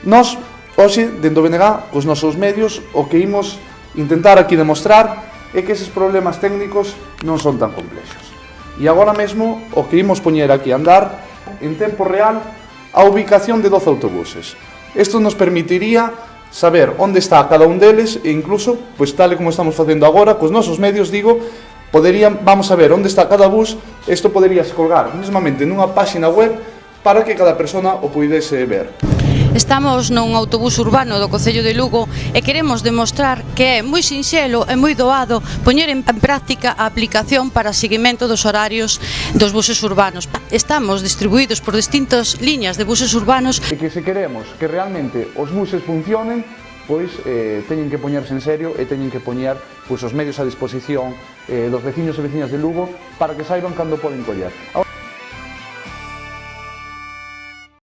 Nós, hoxe, dentro do BNG, cos nosos medios, o que imos intentar aquí demostrar é que eses problemas técnicos non son tan complexos. E agora mesmo, o que imos poñer aquí a andar, en tempo real, a ubicación de 12 autobuses. Isto nos permitiría saber onde está cada un deles e incluso, pois tal como estamos facendo agora, cos nosos medios, digo, vamos a ver onde está cada bus. Isto poderíase colgar mesmamente nunha páxina web para que cada persona o puidese ver. Estamos nun autobús urbano do Concello de Lugo e queremos demostrar que é moi sinxelo e moi doado poñer en práctica a aplicación para seguimento dos horarios dos buses urbanos. Estamos distribuídos por distintas liñas de buses urbanos. E que se queremos que realmente os buses funcionen, pois teñen que poñerse en serio e teñen que poñer os medios a disposición dos veciños e veciñas de Lugo para que saiban cando poden coller.